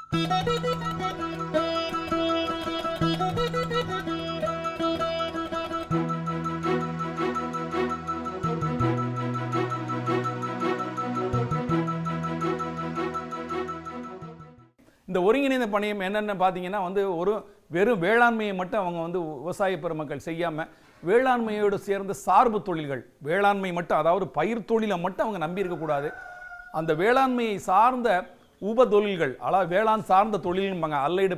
இந்த ஒருங்கிணைந்த பணியம் என்னென்ன பார்த்தீங்கன்னா வந்து ஒரு வெறும் வேளாண்மையை மட்டும் அவங்க வந்து விவசாய பெருமக்கள் செய்யாமல் வேளாண்மையோடு சேர்ந்த சார்பு தொழில்கள், வேளாண்மை மட்டும் அதாவது பயிர் தொழிலை மட்டும் அவங்க நம்பி இருக்கக்கூடாது. அந்த வேளாண்மையை சார்ந்த உப தொழில்கள், அதாவது வேளாண் சார்ந்த தொழில்பாங்க, அல்லைடு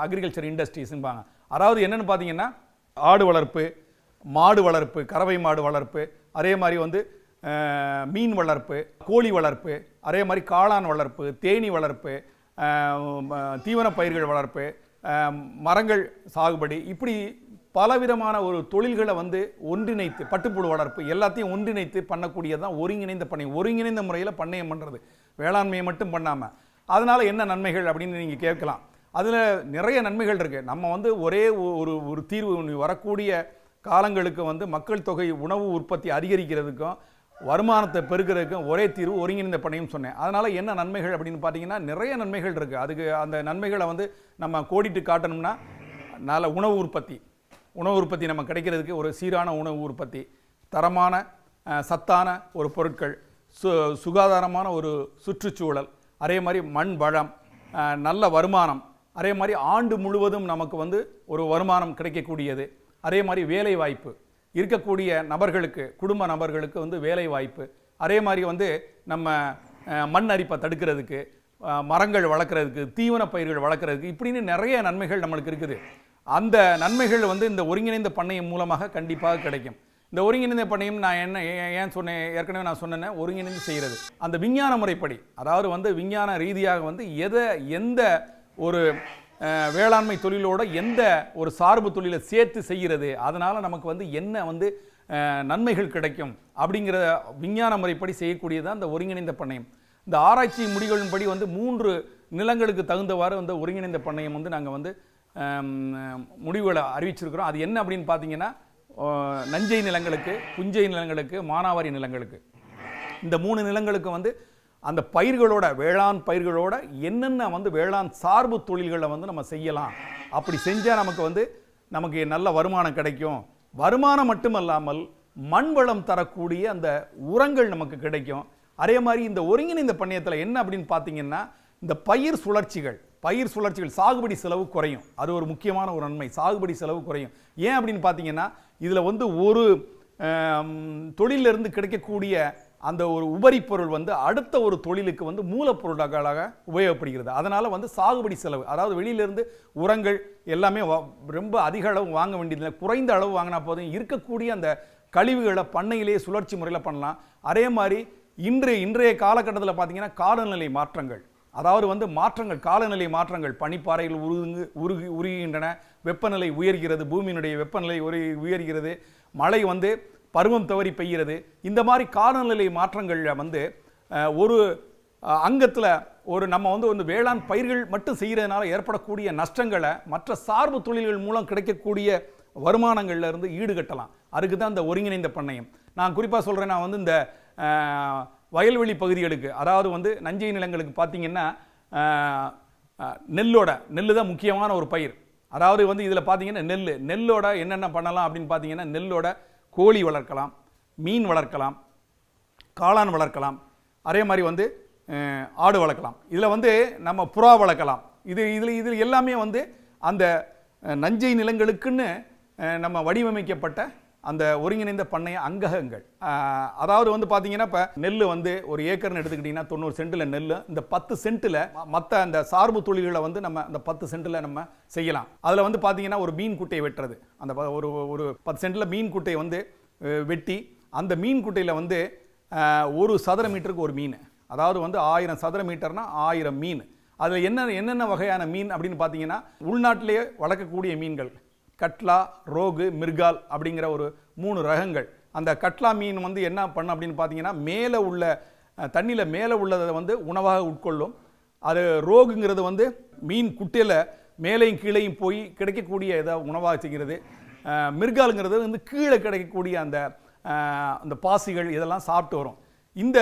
அக்ரிகல்ச்சர் இண்டஸ்ட்ரீஸ்பாங்க. அதாவது என்னென்னு பார்த்தீங்கன்னா ஆடு வளர்ப்பு, மாடு வளர்ப்பு, கறவை மாடு வளர்ப்பு, அதே மாதிரி வந்து மீன் வளர்ப்பு, கோழி வளர்ப்பு, அதே மாதிரி காளான் வளர்ப்பு, தேனீ வளர்ப்பு, தீவன பயிர்கள் வளர்ப்பு, மரங்கள் சாகுபடி, இப்படி பலவிதமான ஒரு தொழில்களை வந்து ஒன்றிணைத்து, பட்டுப்புழு வளர்ப்பு எல்லாத்தையும் ஒன்றிணைத்து பண்ணக்கூடியதான் ஒருங்கிணைந்த பண்ணையம். ஒருங்கிணைந்த முறையில் பண்ணையம் பண்ணுறது, வேளாண்மையை மட்டும் பண்ணாமல். அதனால் என்ன நன்மைகள் அப்படின்னு நீங்கள் கேட்கலாம். அதில் நிறைய நன்மைகள் இருக்குது. நம்ம வந்து ஒரே ஒரு தீர்வு, வரக்கூடிய காலங்களுக்கு வந்து மக்கள் தொகை உணவு உற்பத்தி அதிகரிக்கிறதுக்கும் வருமானத்தை பெருக்கிறதுக்கும் ஒரே தீர்வு ஒருங்கிணைந்த பண்ணையம் சொன்னேன். அதனால் என்ன நன்மைகள் அப்படின்னு பார்த்தீங்கன்னா நிறைய நன்மைகள் இருக்குது. அதுக்கு அந்த நன்மைகளை வந்து நம்ம கோடிட்டு காட்டணும்னா, நல்ல உணவு உற்பத்தி நம்ம கிடைக்கிறதுக்கு ஒரு சீரான உணவு உற்பத்தி, தரமான சத்தான ஒரு பொருட்கள், சுகாதாரமான ஒரு சுற்றுச்சூழல், அதே மாதிரி மண் வளம், நல்ல வருமானம், அதே மாதிரி ஆண்டு முழுவதும் நமக்கு வந்து ஒரு வருமானம் கிடைக்கக்கூடியது, அதே மாதிரி வேலை வாய்ப்பு இருக்கக்கூடிய நபர்களுக்கு, குடும்ப நபர்களுக்கு வந்து வேலை வாய்ப்பு, அதே மாதிரி வந்து நம்ம மண் அரிப்பை தடுக்கிறதுக்கு, மரங்கள் வளர்க்குறதுக்கு, தீவன பயிர்கள் வளர்க்குறதுக்கு, இப்படின்னு நிறைய நன்மைகள் நம்மளுக்கு இருக்குது. அந்த நன்மைகள் வந்து இந்த ஒருங்கிணைந்த பண்ணையம் மூலமாக கண்டிப்பாக கிடைக்கும். இந்த ஒருங்கிணைந்த பண்ணையம் நான் ஏன் சொன்னேன், ஏற்கனவே நான் சொன்னேன், ஒருங்கிணைந்து செய்கிறது. அந்த விஞ்ஞான முறைப்படி, அதாவது வந்து விஞ்ஞான ரீதியாக வந்து எந்த ஒரு வேளாண்மை தொழிலோட எந்த ஒரு சார்பு தொழிலை சேர்த்து செய்கிறது, அதனால் நமக்கு வந்து என்ன வந்து நன்மைகள் கிடைக்கும் அப்படிங்கிற விஞ்ஞான முறைப்படி செய்யக்கூடியதான் இந்த ஒருங்கிணைந்த பண்ணையம். இந்த ஆராய்ச்சி முடிவுகளின்படி வந்து 3 நிலங்களுக்கு தகுந்தவாறு வந்து ஒருங்கிணைந்த பண்ணையம் வந்து நாங்கள் வந்து முடிவுகளை அறிவிச்சிருக்கிறோம். அது என்ன அப்படின்னு பார்த்தீங்கன்னா, நஞ்சை நிலங்களுக்கு, புஞ்சை நிலங்களுக்கு, மானாவாரி நிலங்களுக்கு, இந்த 3 நிலங்களுக்கு வந்து அந்த பயிர்களோட, வேளாண் பயிர்களோட என்னென்ன வந்து வேளாண் சார்பு தொழில்களை வந்து நம்ம செய்யலாம். அப்படி செஞ்சால் நமக்கு நல்ல வருமானம் கிடைக்கும். வருமானம் மட்டுமல்லாமல் மண் வளம் தரக்கூடிய அந்த உரங்கள் நமக்கு கிடைக்கும். அதே மாதிரி இந்த ஒருங்கிணைந்த பண்ணையத்தில் என்ன அப்படின்னு பார்த்தீங்கன்னா, இந்த பயிர் சுழற்சிகள் சாகுபடி செலவு குறையும். அது ஒரு முக்கியமான ஒரு நன்மை. சாகுபடி செலவு குறையும். ஏன் அப்படின்னு பார்த்தீங்கன்னா, இதில் வந்து ஒரு தொழிலிருந்து கிடைக்கக்கூடிய அந்த ஒரு உபரி பொருள் வந்து அடுத்த ஒரு தொழிலுக்கு வந்து மூலப்பொருளாக உபயோகப்படுகிறது. அதனால் வந்து சாகுபடி செலவு, அதாவது வெளியிலிருந்து உரங்கள் எல்லாமே ரொம்ப அதிக அளவு வாங்க வேண்டியதில்லை, குறைந்த அளவு வாங்கினா போதும். இருக்கக்கூடிய அந்த கழிவுகளை பண்ணையிலேயே சுழற்சி முறையில் பண்ணலாம். அதே மாதிரி இன்றைய காலகட்டத்தில் பார்த்தீங்கன்னா காலநிலை மாற்றங்கள், அதாவது வந்து காலநிலை மாற்றங்கள், பனிப்பாறைகள் உருகுகின்றன, வெப்பநிலை உயர்கிறது, பூமியினுடைய வெப்பநிலை உயர்கிறது, மழை வந்து பருவம் தவறி பெய்கிறது. இந்த மாதிரி காலநிலை மாற்றங்களில் வந்து ஒரு அங்கத்தில் நம்ம வந்து வேளாண் பயிர்கள் மட்டும் செய்கிறதுனால ஏற்படக்கூடிய நஷ்டங்களை மற்ற சார்பு தொழில்கள் மூலம் கிடைக்கக்கூடிய வருமானங்கள்ல இருந்து ஈடுகட்டலாம். அதுக்கு தான் இந்த ஒருங்கிணைந்த பண்ணையம். நான் குறிப்பாக சொல்கிறேன், நான் வந்து இந்த வயல்வெளி பகுதிகளுக்கு, அதாவது வந்து நஞ்சை நிலங்களுக்கு பார்த்தீங்கன்னா நெல் தான் முக்கியமான ஒரு பயிர். அதாவது வந்து இதில் பார்த்தீங்கன்னா நெல்லோட என்னென்ன பண்ணலாம் அப்படின்னு பார்த்தீங்கன்னா, நெல்லோட கோழி வளர்க்கலாம், மீன் வளர்க்கலாம், காளான் வளர்க்கலாம், அதே மாதிரி வந்து ஆடு வளர்க்கலாம். இதில் வந்து நம்ம புறா வளர்க்கலாம். இதில் எல்லாமே வந்து அந்த நஞ்சை நிலங்களுக்குன்னு நம்ம வடிவமைக்கப்பட்ட அந்த ஒருங்கிணைந்த பண்ணைய அங்ககங்கள். அதாவது வந்து பார்த்தீங்கன்னா, இப்போ நெல் வந்து ஒரு ஏக்கர்னு எடுத்துக்கிட்டிங்கன்னா 90 சென்ட்டில் நெல், இந்த 10 சென்ட்டில் மற்ற அந்த சார்பு தொழில்களை வந்து நம்ம அந்த 10 சென்ட்டில் நம்ம செய்யலாம். அதில் வந்து பார்த்தீங்கன்னா ஒரு மீன் குட்டையை வெட்டுறது, அந்த ஒரு 10 சென்ட்டில் மீன் குட்டையை வந்து வெட்டி, அந்த மீன் குட்டையில் வந்து 1 சதுர மீட்டருக்கு ஒரு மீன், அதாவது வந்து 1000 சதுர மீட்டர்னா 1000 மீன். அதில் என்னென்ன வகையான மீன் அப்படின்னு பார்த்தீங்கன்னா, உள்நாட்டிலேயே வளர்க்கக்கூடிய மீன்கள் கட்லா, ரோகு, மிர்கால் அப்படிங்கிற ஒரு 3 ரகங்கள். அந்த கட்லா மீன் வந்து என்ன பண்ண அப்படின்னு பார்த்தீங்கன்னா, மேலே உள்ள தண்ணியில் மேலே உள்ளதை வந்து உணவாக உட்கொள்ளும். அது ரோகுங்கிறது வந்து மீன் குட்டையில் மேலையும் கீழையும் போய் கிடைக்கக்கூடிய ஏதாவது உணவாக செய்கிறது. மிர்காலுங்கிறது வந்து கீழே கிடைக்கக்கூடிய அந்த பாசிகள் இதெல்லாம் சாப்பிட்டு வரும். இந்த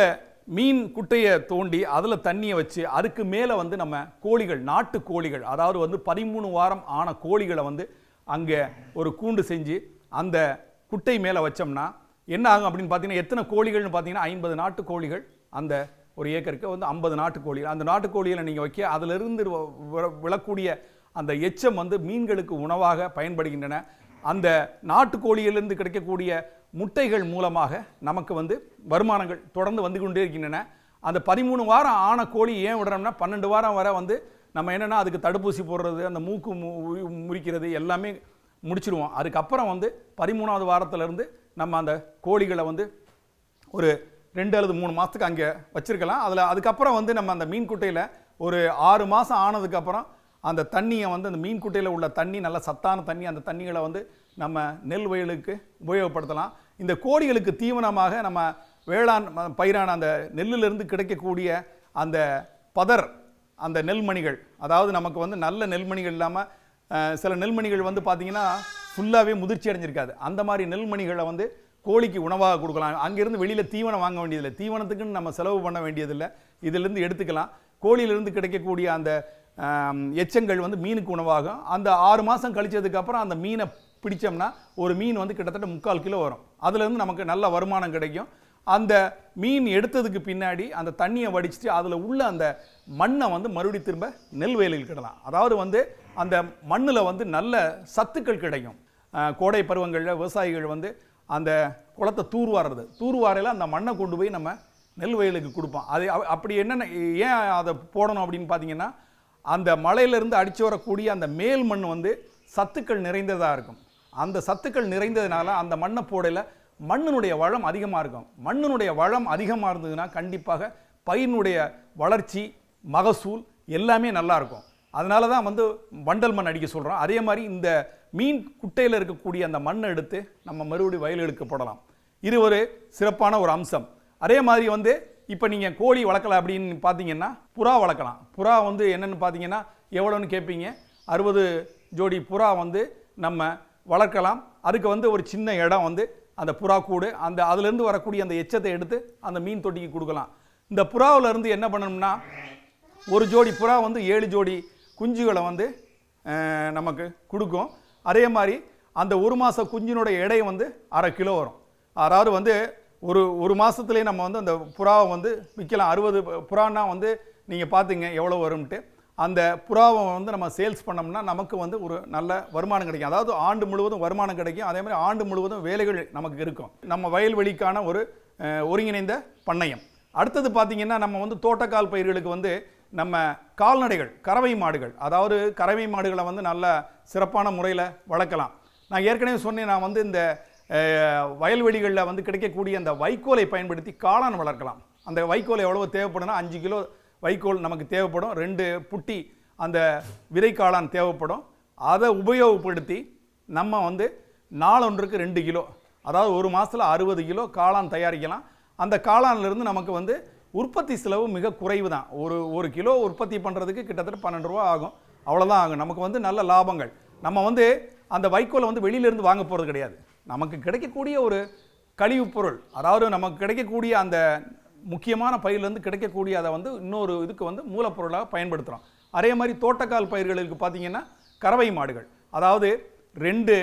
மீன் குட்டையை தோண்டி அதில் தண்ணியை வச்சு அதுக்கு மேலே வந்து நம்ம கோழிகள், நாட்டு கோழிகள், அதாவது வந்து 13 வாரம் ஆன கோழிகளை வந்து அங்கே ஒரு கூண்டு செஞ்சு அந்த குட்டை மேலே வச்சோம்னா என்ன ஆகும் அப்படின்னு பார்த்தீங்கன்னா, எத்தனை கோழிகள்னு பார்த்தீங்கன்னா 50 நாட்டு கோழிகள். அந்த ஒரு ஏக்கருக்கு வந்து 50 நாட்டு கோழிகள். அந்த நாட்டு கோழிகளை நீங்கள் வைக்க அதிலிருந்து விழக்கூடிய அந்த எச்சம் வந்து மீன்களுக்கு உணவாக பயன்படுகின்றன. அந்த நாட்டு கோழியிலிருந்து கிடைக்கக்கூடிய முட்டைகள் மூலமாக நமக்கு வந்து வருமானங்கள் தொடர்ந்து வந்து கொண்டே இருக்கின்றன. அந்த 13 வாரம் ஆன கோழி ஏன் விடுறோம்னா 12 வாரம் வரை வந்து நம்ம என்னென்னா அதுக்கு தடுப்பூசி போடுறது, அந்த மூக்கு முறிக்கிறது எல்லாமே முடிச்சிருவோம். அதுக்கப்புறம் வந்து 13வது வாரத்திலேருந்து நம்ம அந்த கோழிகளை வந்து ஒரு 2 அல்லது 3 மாதத்துக்கு அங்கே வச்சுருக்கலாம். அதுக்கப்புறம் வந்து நம்ம அந்த மீன் குட்டையில் ஒரு 6 மாதம் ஆனதுக்கப்புறம் அந்த தண்ணியை வந்து அந்த மீன் குட்டையில் உள்ள தண்ணி நல்ல சத்தான தண்ணி, அந்த தண்ணிகளை வந்து நம்ம நெல் வயலுக்கு உபயோகப்படுத்தலாம். இந்த கோழிகளுக்கு தீவனமாக நம்ம வேளாண் பயிரான அந்த நெல்லிலிருந்து கிடைக்கக்கூடிய அந்த பதர், அந்த நெல்மணிகள், அதாவது நமக்கு வந்து நல்ல நெல்மணிகள் இல்லாமல் சில நெல்மணிகள் வந்து பார்த்திங்கன்னா ஃபுல்லாகவே முதிர்ச்சி அடைஞ்சிருக்காது. அந்த மாதிரி நெல்மணிகளை வந்து கோழிக்கு உணவாக கொடுக்கலாம். அங்கேருந்து வெளியில் தீவனம் வாங்க வேண்டியதில்லை, தீவனத்துக்குன்னு நம்ம செலவு பண்ண வேண்டியதில்லை, இதிலிருந்து எடுத்துக்கலாம். கோழியிலிருந்து கிடைக்கக்கூடிய அந்த எச்சங்கள் வந்து மீனுக்கு உணவாகும். அந்த 6 மாதம் கழிச்சதுக்கப்புறம் அந்த மீனை பிடிச்சோம்னா ஒரு மீன் வந்து கிட்டத்தட்ட 3/4 கிலோ வரும். அதுலேருந்து நமக்கு நல்ல வருமானம் கிடைக்கும். அந்த மீன் எடுத்ததுக்கு பின்னாடி அந்த தண்ணியை வடிச்சிட்டு அதில் உள்ள அந்த மண்ணை வந்து மறுபடியும் திரும்ப நெல் வயலில் கிடலாம். அதாவது வந்து அந்த மண்ணில் வந்து நல்ல சத்துக்கள் கிடைக்கும். கோடை பருவங்களில் விவசாயிகள் வந்து அந்த குளத்தை தூர்வாரையில் அந்த மண்ணை கொண்டு போய் நம்ம நெல் வயலுக்கு கொடுப்போம். அது அப்படி என்னென்ன ஏன் அதை போடணும் அப்படின்னு பார்த்தீங்கன்னா, அந்த மலையிலேருந்து அடித்து வரக்கூடிய அந்த மேல் மண் வந்து சத்துக்கள் நிறைந்ததாக இருக்கும். அந்த சத்துக்கள் நிறைந்ததுனால அந்த மண்ணை போடையில் மண்ணினுடைய வளம் அதிகமாக இருக்கும். மண்ணினுடைய வளம் அதிகமாக இருந்ததுன்னா கண்டிப்பாக பயிரினுடைய வளர்ச்சி, மகசூல் எல்லாமே நல்லா இருக்கும். அதனால தான் வந்து வண்டல் மண் அடிக்க சொல்கிறோம். அதே மாதிரி இந்த மீன் குட்டையில் இருக்கக்கூடிய அந்த மண்ணை எடுத்து நம்ம மறுபடியும் வயலுக்கு போடலாம். இது ஒரு சிறப்பான ஒரு அம்சம். அதே மாதிரி வந்து இப்போ நீங்கள் கோழி வளர்க்கலாம் அப்படின்னு பார்த்தீங்கன்னா புறா வளர்க்கலாம். புறா வந்து என்னென்னு பார்த்தீங்கன்னா எவ்வளோன்னு கேட்பீங்க. 60 ஜோடி புறா வந்து நம்ம வளர்க்கலாம். அதுக்கு வந்து ஒரு சின்ன இடம் வந்து அந்த புறா கூடு, அந்த அதுலேருந்து வரக்கூடிய அந்த எச்சத்தை எடுத்து அந்த மீன் தொட்டிக்கு கொடுக்கலாம். இந்த புறாவிலேருந்து என்ன பண்ணணும்னா ஒரு ஜோடி புறா வந்து 7 ஜோடி குஞ்சுகளை வந்து நமக்கு கொடுக்கும். அதே மாதிரி அந்த 1 மாத குஞ்சினுடைய எடை வந்து 1/2 கிலோ வரும். அதாவது வந்து ஒரு மாதத்துலேயே நம்ம வந்து அந்த புறாவை வந்து விற்கலாம். 60 புறான்னா வந்து நீங்கள் பார்த்துங்க எவ்வளோ வரும்ட்டு. அந்த புறாவை வந்து நம்ம சேல்ஸ் பண்ணோம்னா நமக்கு வந்து ஒரு நல்ல வருமானம் கிடைக்கும். அதாவது ஆண்டு முழுவதும் வருமானம் கிடைக்கும். அதே மாதிரி ஆண்டு முழுவதும் வேலைகள் நமக்கு இருக்கும். நம்ம வயல்வெளிக்கான ஒரு ஒருங்கிணைந்த பண்ணையம். அடுத்தது பார்த்திங்கன்னா நம்ம வந்து தோட்டக்கால் பயிர்களுக்கு வந்து நம்ம கால்நடைகள், கறவை மாடுகள், அதாவது கறவை மாடுகளை வந்து நல்ல சிறப்பான முறையில் வளர்க்கலாம். நான் ஏற்கனவே சொன்னேன், நான் வந்து இந்த வயல்வெளிகளில் வந்து கிடைக்கக்கூடிய அந்த வைக்கோலை பயன்படுத்தி காளான் வளர்க்கலாம். அந்த வைக்கோல் எவ்வளோ தேவைப்படும்னா 5 கிலோ வைக்கோல் நமக்கு தேவைப்படும். 2 புட்டி அந்த விதை காளான் தேவைப்படும். அதை உபயோகப்படுத்தி நம்ம வந்து நாளொன்றுக்கு 2 கிலோ, அதாவது ஒரு மாதத்தில் 60 கிலோ காளான் தயாரிக்கலாம். அந்த காளான்லேருந்து நமக்கு வந்து உற்பத்தி செலவு மிக குறைவு தான். ஒரு கிலோ உற்பத்தி பண்ணுறதுக்கு கிட்டத்தட்ட 12 ரூபா ஆகும், அவ்வளோதான் ஆகும். நமக்கு வந்து நல்ல லாபங்கள். நம்ம வந்து அந்த வைக்கோலை வந்து வெளியிலேருந்து வாங்க போகிறது கிடையாது. நமக்கு கிடைக்கக்கூடிய ஒரு கழிவுப் பொருள், அதாவது நமக்கு கிடைக்கக்கூடிய அந்த முக்கியமான பயிர்லேருந்து கிடைக்கக்கூடிய அதை வந்து இன்னொரு இதுக்கு வந்து மூலப்பொருளாக பயன்படுத்துகிறோம். அதே மாதிரி தோட்டக்கால் பயிர்களுக்கு பார்த்திங்கன்னா கறவை மாடுகள், அதாவது 2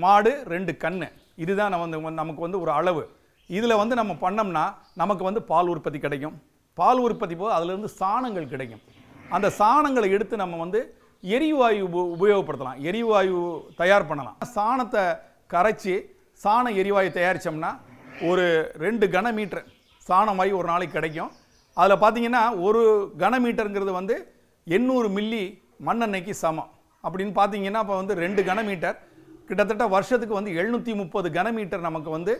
மாடு 2 கன்று, இதுதான் நமக்கு வந்து ஒரு அளவு. இதில் வந்து நம்ம பண்ணோம்னா நமக்கு வந்து பால் உற்பத்தி கிடைக்கும். பால் உற்பத்தி போது அதிலிருந்து சாணங்கள் கிடைக்கும். அந்த சாணங்களை எடுத்து நம்ம வந்து எரிவாயு உபயோகப்படுத்தலாம், எரிவாயு தயார் பண்ணலாம். சாணத்தை கரைச்சி சாண எரிவாயு தயாரித்தோம்னா ஒரு 2 கனமீட்டர் சாணமாயி ஒரு நாளைக்கு கிடைக்கும். அதில் பார்த்தீங்கன்னா ஒரு கனமீட்டருங்கிறது வந்து 800 மில்லி மண்ணெண்ணெய்க்கு சமம். அப்படின்னு பார்த்தீங்கன்னா இப்போ வந்து 2 கனமீட்டர் கிட்டத்தட்ட வருஷத்துக்கு வந்து 730 கனமீட்டர் நமக்கு வந்து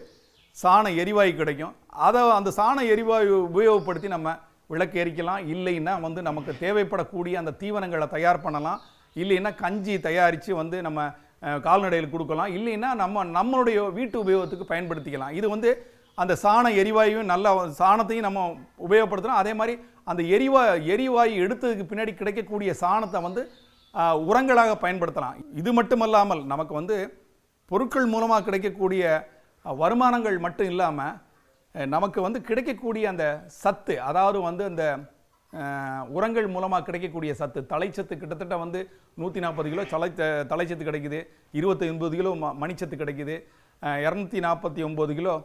சாண எரிவாயு கிடைக்கும். அதை அந்த சாண எரிவாயு உபயோகப்படுத்தி நம்ம விளக்கு எரிக்கலாம். இல்லைன்னா வந்து நமக்கு தேவைப்படக்கூடிய அந்த தீவனங்களை தயார் பண்ணலாம். இல்லைன்னா கஞ்சி தயாரித்து வந்து நம்ம கால்நடைகளுக்கு கொடுக்கலாம். இல்லைன்னா நம்மளுடைய வீட்டு உபயோகத்துக்கு பயன்படுத்திக்கலாம். இது வந்து அந்த சாண எரிவாயுவும் நல்ல சாணத்தையும் நம்ம உபயோகப்படுத்தலாம். அதே மாதிரி அந்த எரிவாயு எடுத்ததுக்கு பின்னாடி கிடைக்கக்கூடிய சாணத்தை வந்து உரங்களாக பயன்படுத்தலாம். இது மட்டுமல்லாமல் நமக்கு வந்து பொருட்கள் மூலமாக கிடைக்கக்கூடிய வருமானங்கள் மட்டும் இல்லாமல் நமக்கு வந்து கிடைக்கக்கூடிய அந்த சத்து, அதாவது வந்து அந்த உரங்கள் மூலமாக கிடைக்கக்கூடிய சத்து, தலைச்சத்து கிட்டத்தட்ட வந்து 140 கிலோ தலைச்சத்து கிடைக்குது, 29 கிலோ மணிச்சத்து கிடைக்குது, 249 கிலோ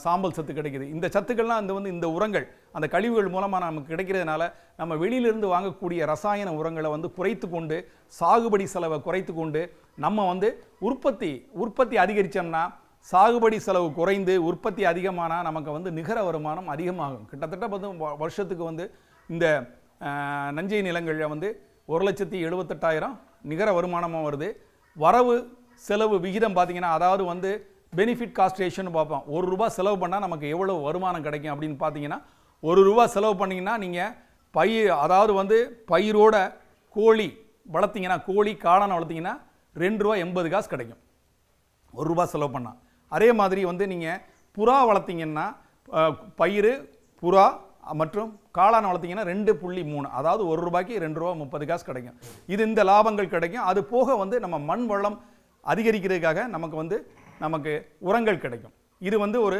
சாம்பல் சத்து கிடைக்குது. இந்த சத்துக்கள்லாம் இந்த உரங்கள் அந்த கழிவுகள் மூலமாக நமக்கு கிடைக்கிறதுனால நம்ம வெளியிலிருந்து வாங்கக்கூடிய ரசாயன உரங்களை வந்து குறைத்து கொண்டு, சாகுபடி செலவை குறைத்து கொண்டு நம்ம வந்து உற்பத்தி அதிகரித்தோம்னா, சாகுபடி செலவு குறைந்து உற்பத்தி அதிகமானால் நமக்கு வந்து நிகர வருமானம் அதிகமாகும். கிட்டத்தட்ட வந்து வருஷத்துக்கு வந்து இந்த நஞ்சை நிலங்களில் வந்து 1,78,000 நிகர வருமானமாக வருது. வரவு செலவு விகிதம் பார்த்தீங்கன்னா, அதாவது வந்து பெனிஃபிட் காஸ்ட் ரேஷியோன்னு பார்ப்போம். ₹1 செலவு பண்ணால் நமக்கு எவ்வளோ வருமானம் கிடைக்கும் அப்படின்னு பார்த்தீங்கன்னா, ₹1 செலவு பண்ணிங்கன்னா நீங்கள் அதாவது வந்து பயிரோட கோழி வளர்த்திங்கன்னா, கோழி காளான் வளர்த்திங்கன்னா ₹2.80 கிடைக்கும் ₹1 செலவு பண்ணால். அதே மாதிரி வந்து நீங்கள் புறா வளர்த்திங்கன்னா, பயிர் புறா மற்றும் காளான் வளர்த்திங்கன்னா 2.3, அதாவது ₹1க்கு ₹2.30 கிடைக்கும். இது இந்த லாபங்கள் கிடைக்கும். அது போக வந்து நம்ம மண் வளம் அதிகரிக்கிறதுக்காக நமக்கு உரங்கள் கிடைக்கும். இது வந்து ஒரு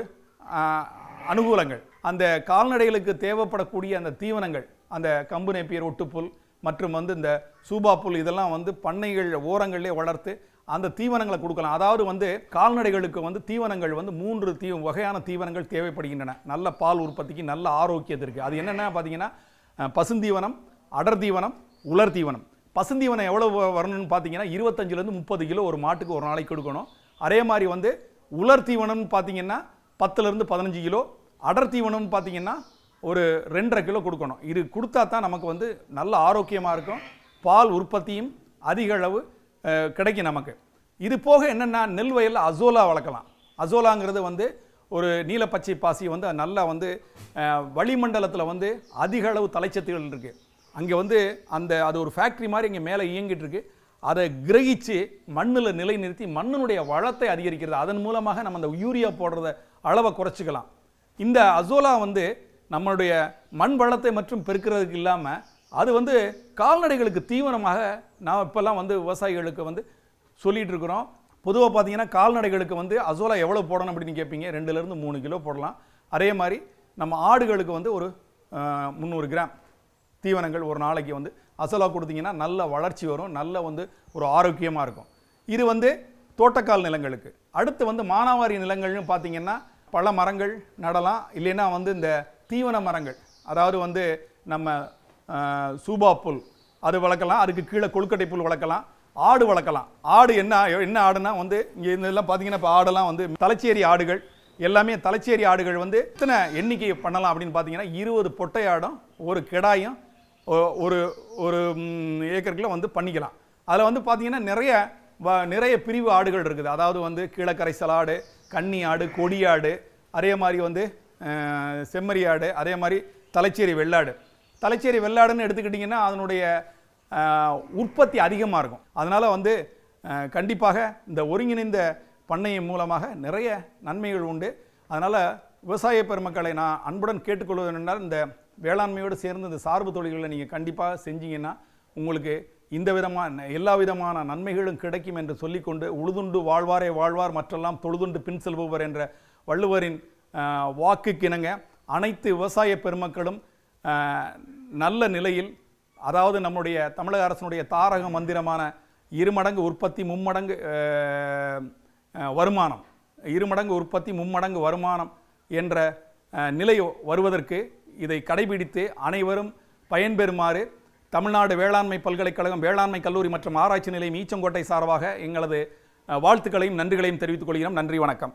அனுகூலங்கள். அந்த கால்நடைகளுக்கு தேவைப்படக்கூடிய அந்த தீவனங்கள், அந்த கம்பு நேப்பியர் ஒட்டுப்புல் மற்றும் வந்து இந்த சூபா புல், இதெல்லாம் வந்து பண்ணைகள் ஓரங்களிலே வளர்த்து அந்த தீவனங்களை கொடுக்கலாம். அதாவது வந்து கால்நடைகளுக்கு வந்து தீவனங்கள் வந்து 3 வகையான தீவனங்கள் தேவைப்படுகின்றன. நல்ல பால் உற்பத்திக்கு, நல்ல ஆரோக்கியத்திற்கு. அது என்னென்ன பார்த்தீங்கன்னா, பசுந்தீவனம், அடர் தீவனம், உலர் தீவனம். பசுந்தீவனம் எவ்வளவு வரணும்னு பார்த்தீங்கன்னா 25லேருந்து 30 கிலோ ஒரு மாட்டுக்கு ஒரு நாளைக்கு கொடுக்கணும். அதே மாதிரி வந்து உலர் தீவனம்னு பார்த்தீங்கன்னா 10லேருந்து 15 கிலோ, அடர் தீவனம்னு பார்த்தீங்கன்னா ஒரு 2.5 கிலோ கொடுக்கணும். இது கொடுத்தா தான் நமக்கு வந்து நல்ல ஆரோக்கியமாக இருக்கும், பால் உற்பத்தியும் அதிக அளவு கிடைக்கும் நமக்கு. இது போக என்னென்னா, நெல் வயலில் அசோலா வளர்க்கலாம். அசோலாங்கிறது வந்து ஒரு நீலப்பச்சை பாசி வந்து நல்லா வந்து வளிமண்டலத்தில் வந்து அதிக அளவு தலைச்சத்துகள் இருக்குது. அங்கே வந்து அது ஒரு ஃபேக்ட்ரி மாதிரி இங்கே மேலே இயங்கிட்டு இருக்கு. அதை கிரகிச்சு மண்ணில் நிலைநிறுத்தி மண்ணினுடைய வளத்தை அதிகரிக்கிறது. அதன் மூலமாக நம்ம அந்த யூரியா போடுறத அளவை குறைச்சிக்கலாம். இந்த அசோலா வந்து நம்மளுடைய மண் வளத்தை மற்றும் பெருக்கிறதுக்கு இல்லாமல் அது வந்து கால்நடைகளுக்கு தீவனமாக நான் இப்போல்லாம் வந்து விவசாயிகளுக்கு வந்து சொல்லிகிட்டு இருக்கிறோம். பொதுவாக பார்த்தீங்கன்னா கால்நடைகளுக்கு வந்து அசோலா எவ்வளோ போடணும் அப்படின்னு கேட்பீங்க. 2லேருந்து 3 கிலோ போடலாம். அதே மாதிரி நம்ம ஆடுகளுக்கு வந்து ஒரு 300 கிராம் தீவனங்கள் ஒரு நாளைக்கு வந்து அசோலா கொடுத்தீங்கன்னா நல்ல வளர்ச்சி வரும், நல்ல வந்து ஒரு ஆரோக்கியமாக இருக்கும். இது வந்து தோட்டக்கால் நிலங்களுக்கு. அடுத்து வந்து மானாவாரி நிலங்கள்னு பார்த்தீங்கன்னா பல மரங்கள் நடலாம். இல்லைன்னா வந்து இந்த தீவன மரங்கள், அதாவது வந்து நம்ம சூபா புல் அது வளர்க்கலாம். அதுக்கு கீழே கொழுக்கட்டை புல் வளர்க்கலாம். ஆடு வளர்க்கலாம். ஆடு என்ன ஆடுனா வந்து இங்கே இதெல்லாம் பார்த்தீங்கன்னா இப்போ ஆடெல்லாம் வந்து தலைச்சேரி ஆடுகள், எல்லாமே தலைச்சேரி ஆடுகள் வந்து எத்தனை எண்ணிக்கை பண்ணலாம் அப்படின்னு பார்த்தீங்கன்னா 20 பொட்டை ஆடும் ஒரு கிடாயும் ஒரு ஏக்கருக்குள்ள வந்து பண்ணிக்கலாம். அதில் வந்து பார்த்தீங்கன்னா நிறைய பிரிவு ஆடுகள் இருக்குது. அதாவது வந்து கீழக்கரைசல் ஆடு, கன்னி ஆடு, கொடியாடு, அதே மாதிரி வந்து செம்மறி ஆடு, அதே மாதிரி தலைச்சேரி வெள்ளாடு. தலைச்சேரி வெள்ளாடுன்னு எடுத்துக்கிட்டிங்கன்னா அதனுடைய உற்பத்தி அதிகமாக இருக்கும். அதனால் வந்து கண்டிப்பாக இந்த ஒருங்கிணைந்த பண்ணையின் மூலமாக நிறைய நன்மைகள் உண்டு. அதனால் விவசாய பெருமக்களை நான் அன்புடன் கேட்டுக்கொள்வது என்னென்றால், இந்த வேளாண்மையோடு சேர்ந்து இந்த சார்பு தொழில்களை நீங்கள் கண்டிப்பாக செஞ்சீங்கன்னா உங்களுக்கு எல்லா விதமான நன்மைகளும் கிடைக்கும் என்று சொல்லிக்கொண்டு, உழுதுண்டு வாழ்வாரே வாழ்வார் மற்றெல்லாம் தொழுதுண்டு பின் செல்பவர் என்ற வள்ளுவரின் வாக்குக்கிணங்க அனைத்து விவசாய பெருமக்களும் நல்ல நிலையில், அதாவது நம்முடைய தமிழக அரசினுடைய தாரக மந்திரமான 2 மடங்கு உற்பத்தி 3 மடங்கு வருமானம், 2 மடங்கு உற்பத்தி 3 மடங்கு வருமானம் என்ற நிலை வருவதற்கு இதை கடைபிடித்து அனைவரும் பயன்பெறுமாறு தமிழ்நாடு வேளாண்மை பல்கலைக்கழகம் வேளாண்மை கல்லூரி மற்றும் ஆராய்ச்சி நிலையம் ஈச்சங்கோட்டை சார்பாக எங்களது வாழ்த்துக்களையும் நன்றிகளையும் தெரிவித்துக் கொள்கிறோம். நன்றி, வணக்கம்.